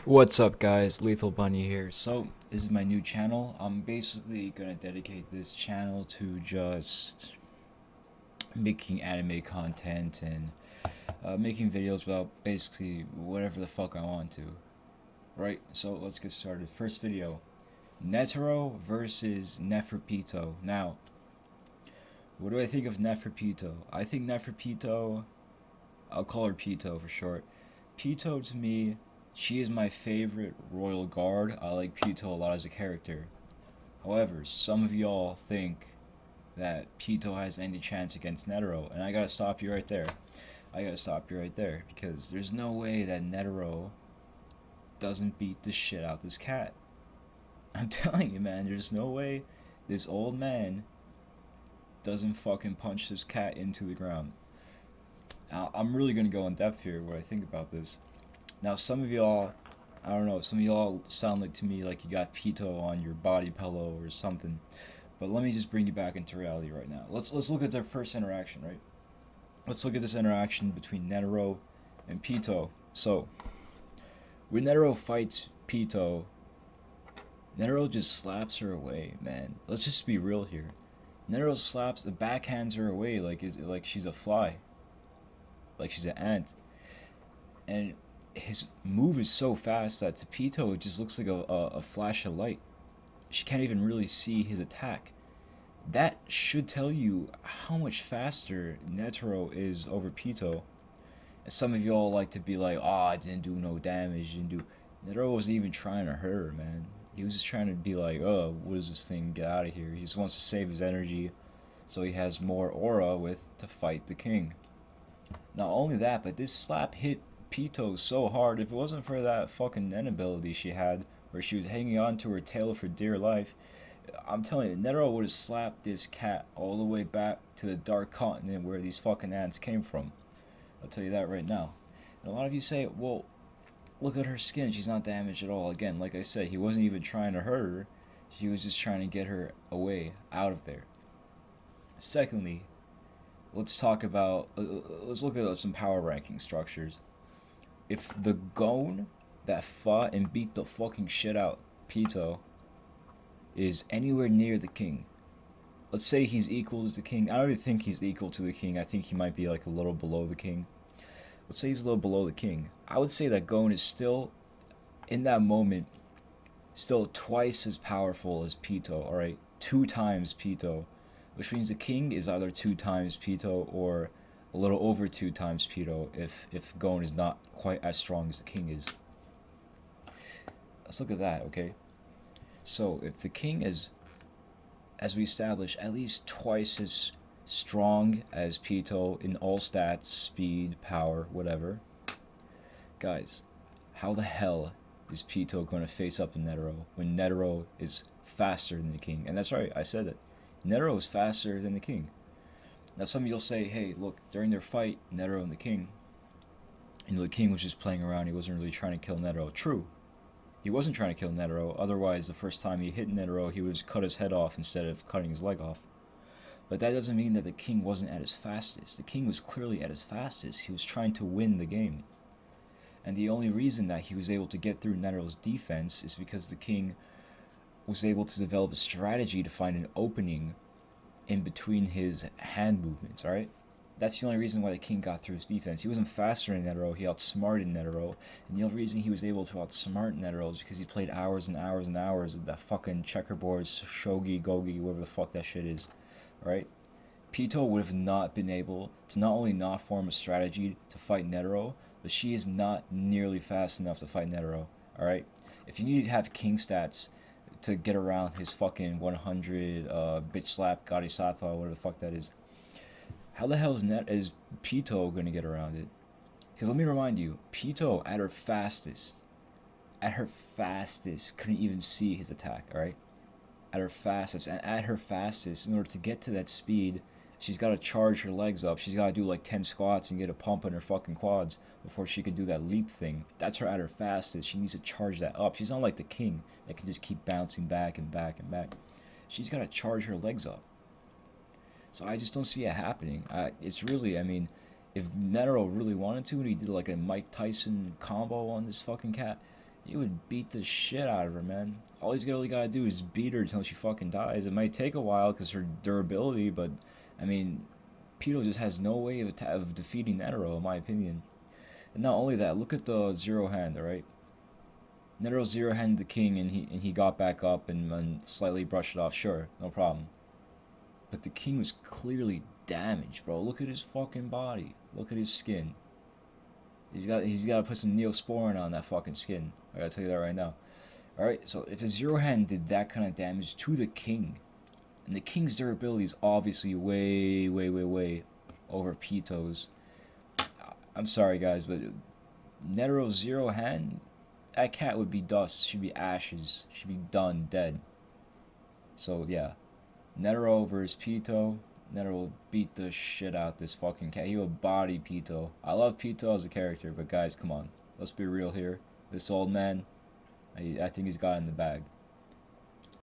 What's up guys, Lethal Bunny here. So, this is my new channel. I'm basically gonna dedicate this channel to just making anime content and making videos about basically whatever the fuck I want to. Right, so let's get started. First video, Netero versus Pitou. Now, what do I think of Pitou? I think Pitou, I'll call her Pitou for short. Pitou to me, she is my favorite royal guard. I like Pitou a lot as a character. However, some of y'all think that Pitou has any chance against Netero, and I gotta stop you right there. Because there's no way that Netero doesn't beat the shit out this cat. I'm telling you, man, there's no way this old man doesn't fucking punch this cat into the ground. Now, I'm really gonna go in depth here what I think about this. Now, some of y'all, I don't know, some of y'all sound like to me like you got Pitou on your body pillow or something. But let me just bring you back into reality right now. Let's look at their first interaction, right? Let's look at this interaction between Netero and Pitou. So, when Netero fights Pitou, Netero just slaps her away, man. Let's just be real here. Netero backhands her away like she's a fly, like she's an ant, and his move is so fast that to Pitou it just looks like a flash of light. She can't even really see his attack. That should tell you how much faster Netero is over Pitou. And some of y'all like to be like, oh, I didn't do no damage, Netero wasn't even trying to hurt her, man. He was just trying to be like, oh, what is this thing? Get out of here. He just wants to save his energy so he has more aura with to fight the king. Not only that, but this slap hit Pitou so hard. If it wasn't for that fucking Nen ability she had, where she was hanging on to her tail for dear life, I'm telling you, Netero would have slapped this cat all the way back to the dark continent where these fucking ants came from. I'll tell you that right now. And a lot of you say, well, look at her skin, she's not damaged at all. Again, like I said, he wasn't even trying to hurt her. He was just trying to get her away, out of there. Secondly, let's look at some power ranking structures. If the Gon that fought and beat the fucking shit out Pitou is anywhere near the king, let's say he's equal to the king. I don't even think he's equal to the king. I think he might be like a little below the king. Let's say he's a little below the king. I would say that Gon is still, in that moment, still twice as powerful as Pitou, alright? 2 times Pitou. Which means the king is either 2 times Pitou or a little over 2 times Pitou if Gon is not quite as strong as the king is. Let's look at that, okay? So, if the king is, as we established, at least twice as strong as Pitou in all stats, speed, power, whatever, guys, how the hell is Pitou going to face up to Netero when Netero is faster than the king? And that's right, I said it. Netero is faster than the king. Now some of you'll say, hey, look, during their fight, Netero and the king was just playing around, he wasn't really trying to kill Netero. True. He wasn't trying to kill Netero, otherwise the first time he hit Netero, he would just cut his head off instead of cutting his leg off. But that doesn't mean that the king wasn't at his fastest. The king was clearly at his fastest. He was trying to win the game. And the only reason that he was able to get through Netero's defense is because the king was able to develop a strategy to find an opening in between his hand movements, alright? That's the only reason why the king got through his defense. He wasn't faster than Netero, he outsmarted Netero, and the only reason he was able to outsmart Netero is because he played hours and hours and hours of that fucking checkerboards, shogi, gogi, whatever the fuck that shit is, alright? Pitou would have not been able to not only not form a strategy to fight Netero, but she is not nearly fast enough to fight Netero, alright? If you need to have king stats to get around his fucking 100 bitch slap Garisatha, whatever the fuck that is, how the hell is Pitou gonna get around it? Because let me remind you, Pitou at her fastest, couldn't even see his attack, alright? At her fastest, in order to get to that speed, she's got to charge her legs up. She's got to do like 10 squats and get a pump in her fucking quads before she can do that leap thing. That's her at her fastest. She needs to charge that up. She's not like the king that can just keep bouncing back and back and back. She's got to charge her legs up. So I just don't see it happening. It's really, I mean, if Netero really wanted to and he did like a Mike Tyson combo on this fucking cat, He would beat the shit out of her, man. All he's really gotta do is beat her until she fucking dies. It might take a while because her durability, but I mean, Pitou just has no way of defeating Netero, in my opinion. And not only that, look at the zero hand, alright? Netero zero handed the king and he got back up and slightly brushed it off. Sure, no problem. But the king was clearly damaged, bro. Look at his fucking body. Look at his skin. He's got to put some Neosporin on that fucking skin. I gotta tell you that right now. Alright, so if the zero hand did that kind of damage to the king, and the king's durability is obviously way over Pitou's. I'm sorry guys, but Netero's zero hand, that cat would be dust. She'd be ashes. She'd be done, dead. So yeah, Netero versus Pitou. Netero will beat the shit out this fucking cat. He will body Pitou. I love Pitou as a character, but guys, come on. Let's be real here. This old man, I think he's got it in the bag.